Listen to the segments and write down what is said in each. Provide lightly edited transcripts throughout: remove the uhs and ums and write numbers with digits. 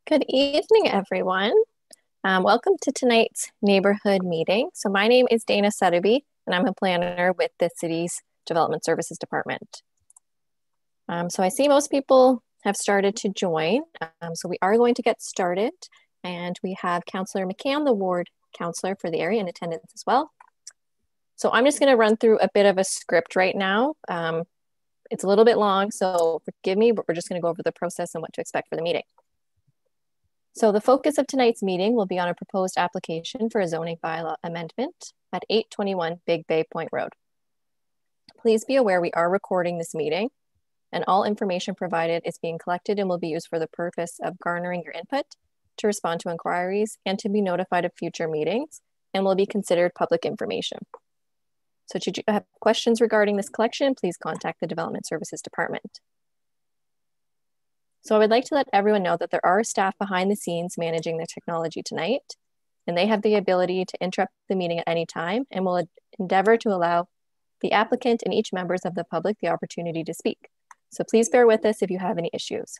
Good evening, everyone. Welcome to tonight's neighborhood meeting. So my name is Dana Sutterby, and I'm a planner with the city's Development Services Department. So I see most people have started to join. So we are going to get started, and we have Councillor McCann, the ward councillor for the area, in attendance as well. So I'm just going to run through a bit of a script right now. It's a little bit long, so forgive me, but we're just going to go over the process and what to expect for the meeting. So the focus of tonight's meeting will be on a proposed application for a zoning bylaw amendment at 821 Big Bay Point Road. Please be aware we are recording this meeting, and all information provided is being collected and will be used for the purpose of garnering your input, to respond to inquiries, and to be notified of future meetings, and will be considered public information. So should you have questions regarding this collection, please contact the Development Services Department. So I would like to let everyone know that there are staff behind the scenes managing the technology tonight, and they have the ability to interrupt the meeting at any time and will endeavor to allow the applicant and each members of the public the opportunity to speak. So please bear with us if you have any issues.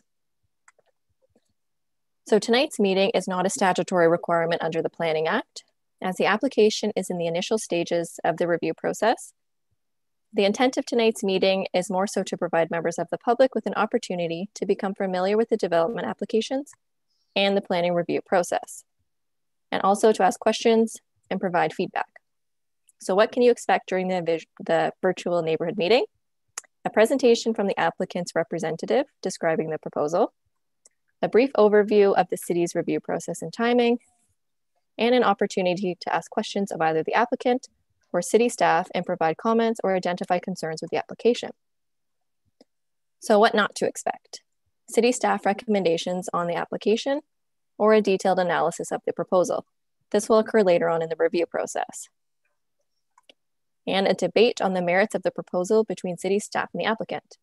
So tonight's meeting is not a statutory requirement under the Planning Act, as the application is in the initial stages of the review process. The intent of tonight's meeting is more so to provide members of the public with an opportunity to become familiar with the development applications and the planning review process, and also to ask questions and provide feedback. So what can you expect during the virtual neighborhood meeting? A presentation from the applicant's representative describing the proposal, a brief overview of the city's review process and timing, and an opportunity to ask questions of either the applicant or city staff and provide comments or identify concerns with the application. So what not to expect? City staff recommendations on the application or a detailed analysis of the proposal. This will occur later on in the review process. And a debate on the merits of the proposal between city staff and the applicant.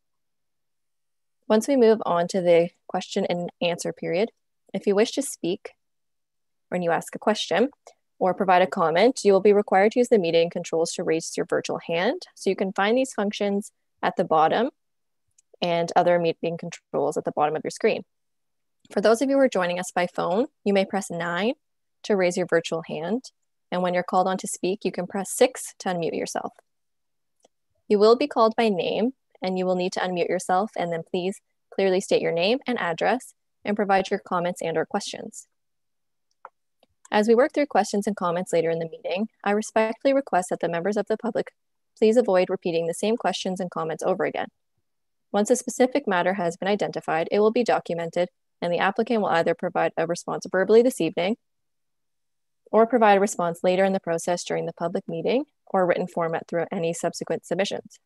Once we move on to the question and answer period, if you wish to speak when you ask a question, or provide a comment, you will be required to use the meeting controls to raise your virtual hand. So you can find these functions at the bottom and other meeting controls at the bottom of your screen. For those of you who are joining us by phone, you may press 9 to raise your virtual hand. And when you're called on to speak, you can press 6 to unmute yourself. You will be called by name and you will need to unmute yourself, and then please clearly state your name and address and provide your comments and/or questions. As we work through questions and comments later in the meeting, I respectfully request that the members of the public please avoid repeating the same questions and comments over again. Once a specific matter has been identified, it will be documented, and the applicant will either provide a response verbally this evening or provide a response later in the process during the public meeting or written format through any subsequent submissions.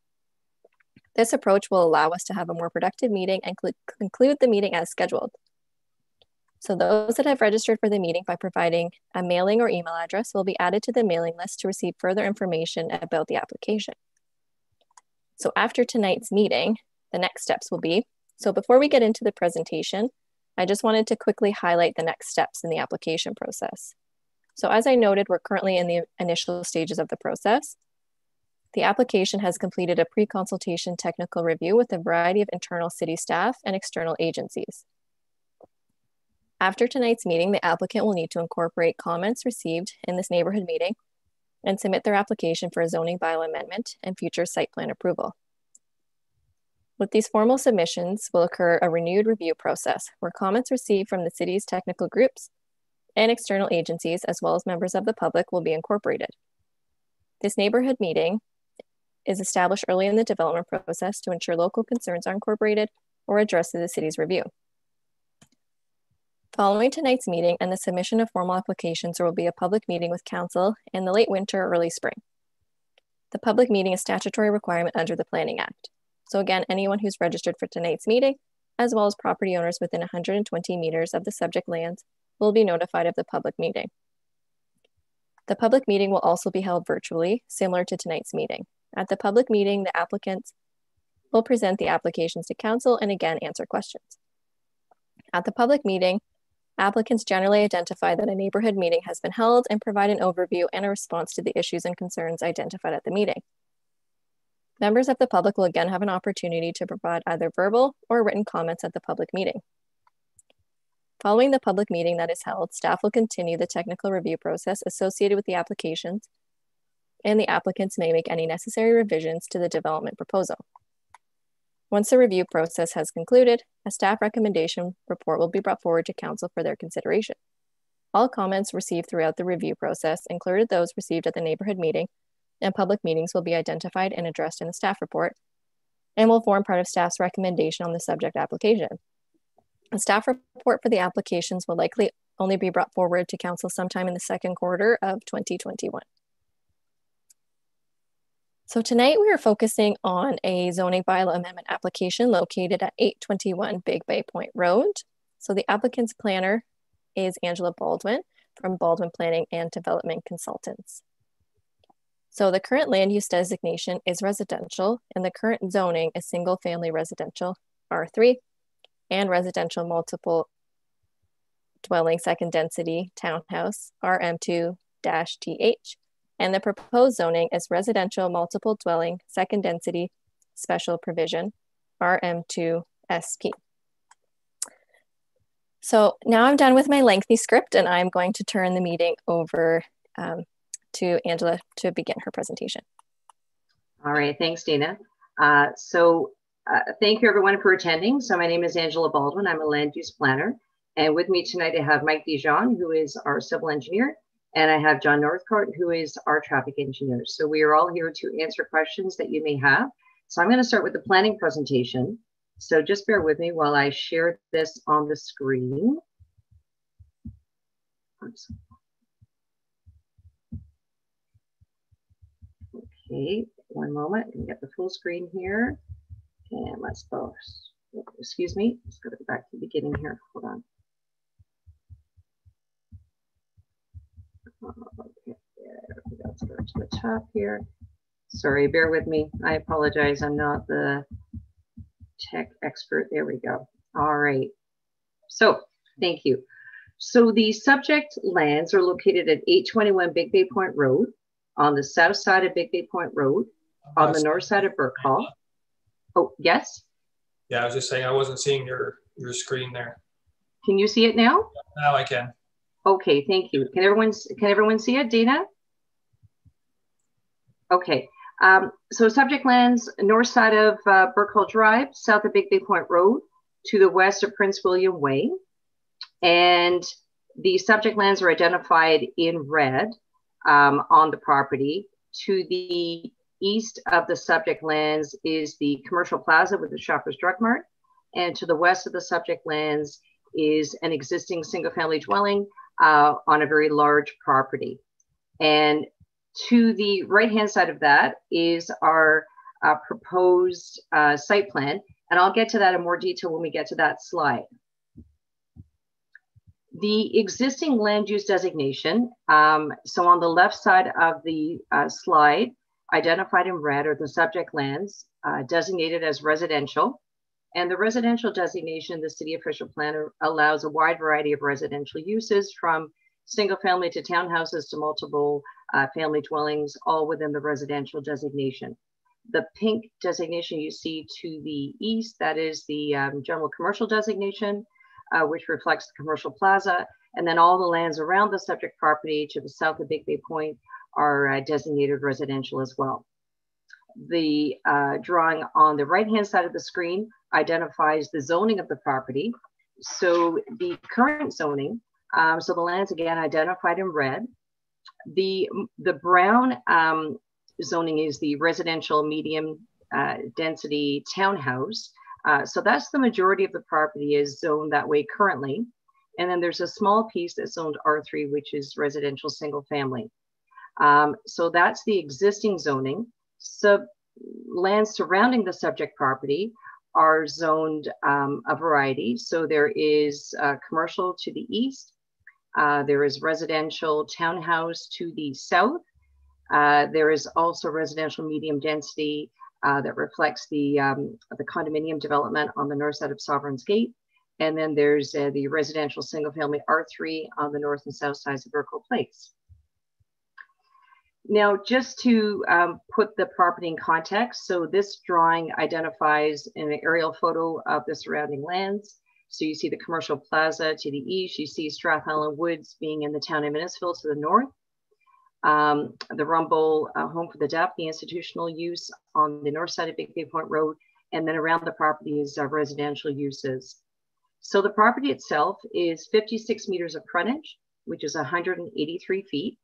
This approach will allow us to have a more productive meeting and conclude the meeting as scheduled. So those that have registered for the meeting by providing a mailing or email address will be added to the mailing list to receive further information about the application. So after tonight's meeting, the next steps will be, so before we get into the presentation, I just wanted to quickly highlight the next steps in the application process. So as I noted, we're currently in the initial stages of the process. The application has completed a pre-consultation technical review with a variety of internal city staff and external agencies. After tonight's meeting, the applicant will need to incorporate comments received in this neighborhood meeting and submit their application for a zoning bylaw amendment and future site plan approval. With these formal submissions will occur a renewed review process where comments received from the city's technical groups and external agencies, as well as members of the public, will be incorporated. This neighborhood meeting is established early in the development process to ensure local concerns are incorporated or addressed through the city's review. Following tonight's meeting and the submission of formal applications, there will be a public meeting with council in the late winter or early spring. The public meeting is a statutory requirement under the Planning Act. So again, anyone who's registered for tonight's meeting, as well as property owners within 120 meters of the subject lands, will be notified of the public meeting. The public meeting will also be held virtually, similar to tonight's meeting. At the public meeting, the applicants will present the applications to council and again answer questions. At the public meeting, applicants generally identify that a neighborhood meeting has been held and provide an overview and a response to the issues and concerns identified at the meeting. Members of the public will again have an opportunity to provide either verbal or written comments at the public meeting. Following the public meeting that is held, staff will continue the technical review process associated with the applications, and the applicants may make any necessary revisions to the development proposal. Once the review process has concluded, a staff recommendation report will be brought forward to council for their consideration. All comments received throughout the review process, including those received at the neighborhood meeting and public meetings, will be identified and addressed in the staff report and will form part of staff's recommendation on the subject application. A staff report for the applications will likely only be brought forward to council sometime in the second quarter of 2021. So tonight we are focusing on a zoning bylaw amendment application located at 821 Big Bay Point Road. So the applicant's planner is Angela Baldwin from Baldwin Planning and Development Consultants. So the current land use designation is residential, and the current zoning is single family residential R3 and residential multiple dwelling second density townhouse RM2-TH. And the proposed zoning is residential multiple dwelling second density special provision RM2SP. So now I'm done with my lengthy script, and I'm going to turn the meeting over to Angela to begin her presentation. All right, thanks, Dana. Thank you everyone for attending. So my name is Angela Baldwin. I'm a land use planner. And with me tonight, I have Mike Dijon, who is our civil engineer, and I have John Northcourt, who is our traffic engineer. So we are all here to answer questions that you may have. So I'm going to start with the planning presentation. So just bear with me while I share this on the screen. Okay, one moment, let me get the full screen here. And let's go, excuse me, let's go back to the beginning here, hold on. Okay, there we go, let's go to the top here. Sorry, bear with me, I apologize, I'm not the tech expert. There we go. All right. So thank you. So the subject lands are located at 821 Big Bay Point Road, on the south side of Big Bay Point Road, on the north side of Burke Hall. Oh, yes? Yeah, I was just saying I wasn't seeing your screen there. Can you see it now? Now I can. Okay, thank you. Can everyone see it, Dana? Okay. So subject lands, north side of Burke Hall Drive, south of Big Bay Point Road, to the west of Prince William Way. And the subject lands are identified in red on the property. To the east of the subject lands is the commercial plaza with the Shoppers Drug Mart. And to the west of the subject lands is an existing single family dwelling on a very large property. And to the right-hand side of that is our proposed site plan, and I'll get to that in more detail when we get to that slide. The existing land use designation, so on the left side of the slide, identified in red are the subject lands designated as residential. And the residential designation, the city official planner allows a wide variety of residential uses, from single family to townhouses to multiple family dwellings, all within the residential designation. The pink designation you see to the east, that is the general commercial designation, which reflects the commercial plaza. And then all the lands around the subject property to the south of Big Bay Point are designated residential as well. The drawing on the right-hand side of the screen identifies the zoning of the property. So the current zoning, so the lands again identified in red. The brown zoning is the residential medium density townhouse. So that's the majority of the property is zoned that way currently. And then there's a small piece that's zoned R3, which is residential single family. So that's the existing zoning. Lands surrounding the subject property are zoned a variety. So there is commercial to the east. There is residential townhouse to the south. There is also residential medium density that reflects the condominium development on the north side of Sovereign's Gate. And then there's the residential single family R3 on the north and south sides of Burkle Place. Now, just to put the property in context, so this drawing identifies an aerial photo of the surrounding lands. So you see the commercial plaza to the east, you see Strathallan Woods being in the town of Innisfil to the north. The Rumble Home for the Deaf, the institutional use on the north side of Big Bay Point Road, and then around the property is residential uses. So the property itself is 56 meters of frontage, which is 183 feet.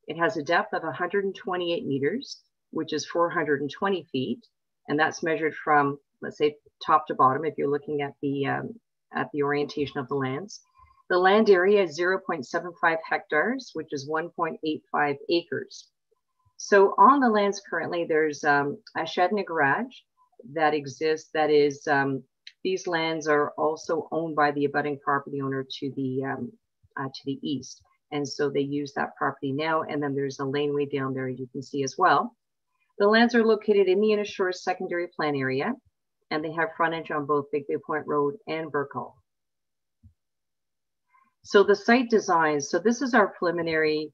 It has a depth of 128 meters, which is 420 feet. And that's measured from, let's say, top to bottom, if you're looking at the orientation of the lands. The land area is 0.75 hectares, which is 1.85 acres. So on the lands currently, there's a shed and a garage that exists. That is, these lands are also owned by the abutting property owner to the east. And so they use that property now. And then there's a laneway down there you can see as well. The lands are located in the Inner Shores secondary plan area, and they have frontage on both Big Bay Point Road and Burke Hall. So the site design, so this is our preliminary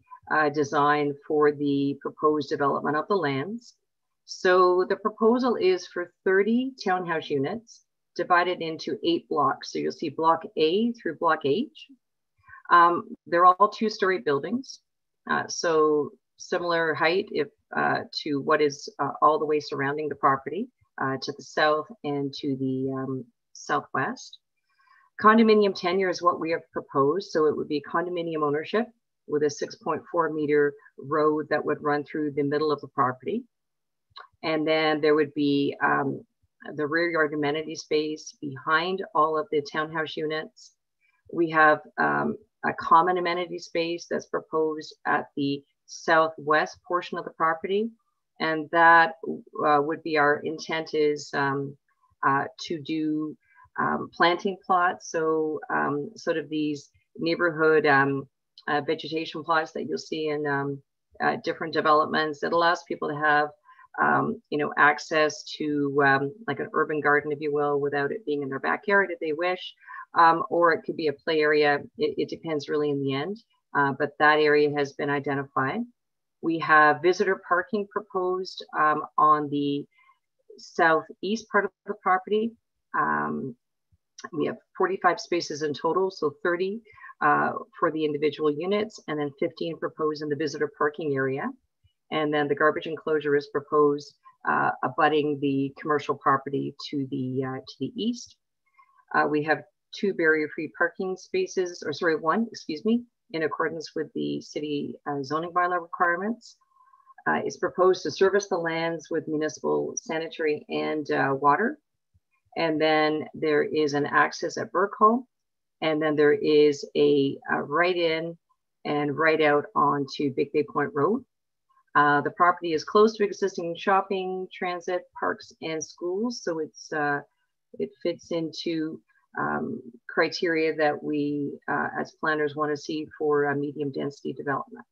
design for the proposed development of the lands. So the proposal is for 30 townhouse units divided into 8 blocks. So you'll see block A through block H. They're all 2-story buildings. So similar height to what is all the way surrounding the property to the south and to the southwest. Condominium tenure is what we have proposed. So it would be condominium ownership with a 6.4 meter road that would run through the middle of the property. And then there would be the rear yard amenity space behind all of the townhouse units. We have a common amenity space that's proposed at the southwest portion of the property. And that would be our intent is to do planting plots. So sort of these neighborhood vegetation plots that you'll see in different developments that allows people to have access to like an urban garden, if you will, without it being in their backyard if they wish, or it could be a play area. It depends really in the end, but that area has been identified. We have visitor parking proposed on the southeast part of the property. We have 45 spaces in total, so 30 for the individual units, and then 15 proposed in the visitor parking area. And then the garbage enclosure is proposed abutting the commercial property to the east. We have 2 barrier-free parking spaces, or sorry, 1, excuse me, in accordance with the city zoning bylaw requirements. It's proposed to service the lands with municipal sanitary and water. And then there is an access at Burke Hall. And then there is a right in and right out onto Big Bay Point Road. The property is close to existing shopping, transit, parks, and schools. So it fits into criteria that we as planners want to see for a medium density development.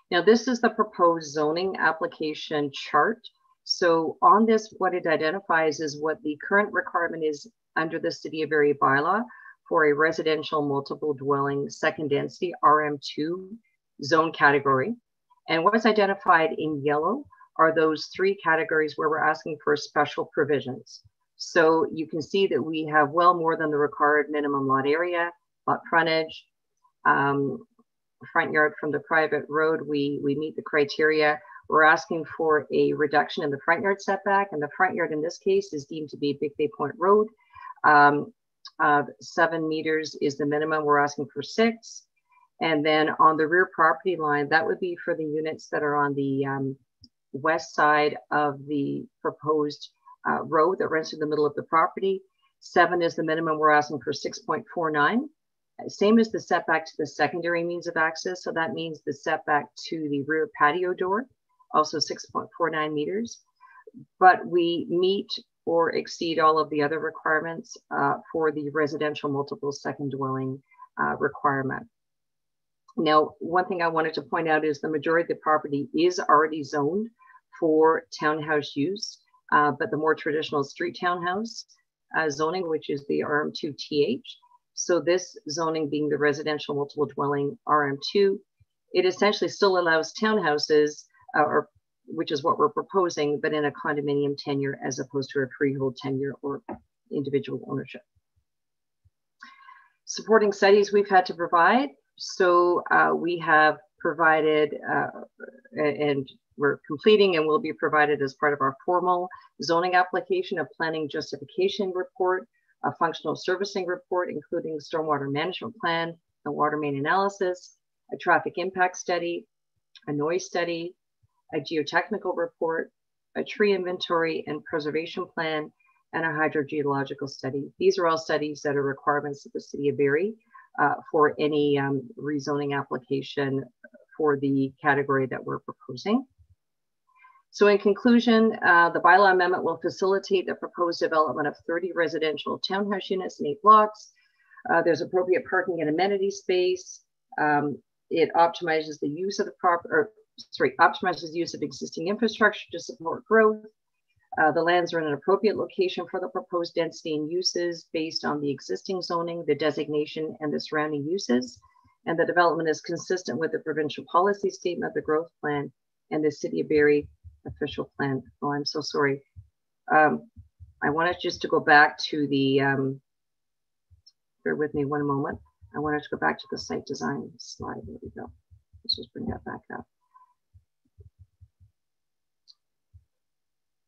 Now, this is the proposed zoning application chart. So on this, what it identifies is what the current requirement is under the City of Barrie bylaw for a residential multiple dwelling second density RM2 zone category. And what's identified in yellow are those 3 categories where we're asking for special provisions. So you can see that we have well more than the required minimum lot area, lot frontage, front yard from the private road. We meet the criteria. We're asking for a reduction in the front yard setback, and the front yard in this case is deemed to be Big Bay Point Road. 7 meters is the minimum. We're asking for 6. And then on the rear property line, that would be for the units that are on the west side of the proposed road that runs through the middle of the property. 7 is the minimum. We're asking for 6.49. Same as the setback to the secondary means of access. So that means the setback to the rear patio door, also 6.49 meters. But we meet or exceed all of the other requirements for the residential multiple second dwelling requirement. Now, one thing I wanted to point out is the majority of the property is already zoned for townhouse use, but the more traditional street townhouse zoning, which is the RM2TH. So this zoning being the residential multiple dwelling RM2, it essentially still allows townhouses, which is what we're proposing, but in a condominium tenure as opposed to a freehold tenure or individual ownership. Supporting studies we've had to provide. So we have provided and we're completing and will be provided as part of our formal zoning application, a planning justification report, a functional servicing report, including stormwater management plan, a water main analysis, a traffic impact study, a noise study, a geotechnical report, a tree inventory and preservation plan, and a hydrogeological study. These are all studies that are requirements of the City of Barrie for any rezoning application for the category that we're proposing. So in conclusion, the bylaw amendment will facilitate the proposed development of 30 residential townhouse units in 8 blocks. There's appropriate parking and amenity space. It optimizes the use of the optimizes the use of existing infrastructure to support growth. The lands are in an appropriate location for the proposed density and uses based on the existing zoning, the designation, and the surrounding uses. And the development is consistent with the provincial policy statement, the growth plan, and the City of Barrie official plan. Oh, I'm so sorry. I wanted just to go back to the, bear with me one moment. I wanted to go back to the site design slide. There we go. Let's just bring that back up.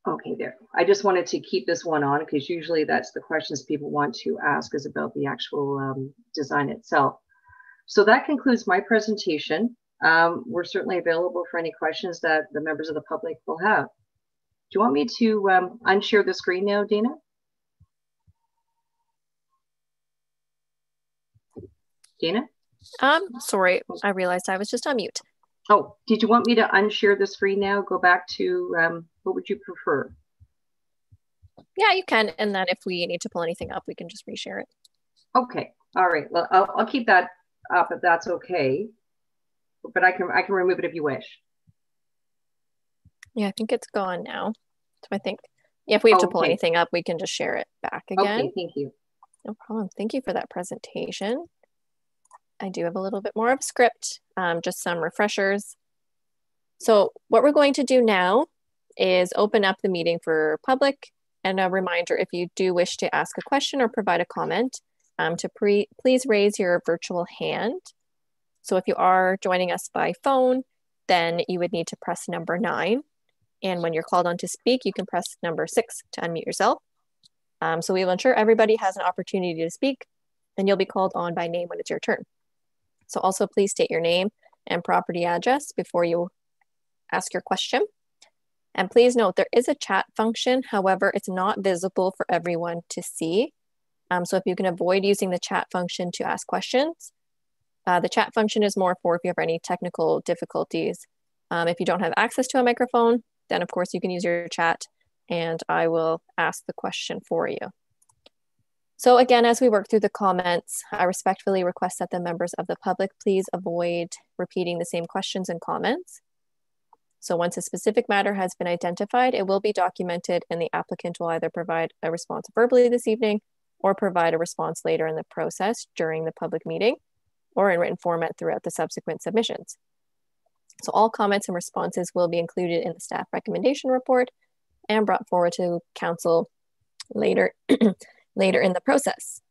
Okay, there. I just wanted to keep this one on because usually that's the questions people want to ask is about the actual design itself. So that concludes my presentation. We're certainly available for any questions that the members of the public will have. Do you want me to unshare the screen now, Dana? Dana? Sorry, I realized I was just on mute. Oh, did you want me to unshare the screen now? Go back to, what would you prefer? Yeah, you can. And then if we need to pull anything up, we can just reshare it. Okay, all right. Well, I'll keep that up if that's okay. But I can remove it if you wish. Yeah, I think it's gone now. So I think, yeah, if we have to pull anything up, we can just share it back again. Okay, thank you. No problem. Thank you for that presentation. I do have a little bit more of a script, just some refreshers. So what we're going to do now is open up the meeting for public, and a reminder, if you do wish to ask a question or provide a comment, to please raise your virtual hand. So if you are joining us by phone, then you would need to press number 9. And when you're called on to speak, you can press number 6 to unmute yourself. So we will ensure everybody has an opportunity to speak, and you'll be called on by name when it's your turn. So also please state your name and property address before you ask your question. And please note there is a chat function. However, it's not visible for everyone to see. So if you can avoid using the chat function to ask questions, the chat function is more for if you have any technical difficulties. If you don't have access to a microphone, then of course you can use your chat and I will ask the question for you. So again, as we work through the comments, I respectfully request that the members of the public please avoid repeating the same questions and comments. So once a specific matter has been identified, it will be documented and the applicant will either provide a response verbally this evening or provide a response later in the process during the public meeting or in written format throughout the subsequent submissions. So all comments and responses will be included in the staff recommendation report and brought forward to council later, later in the process.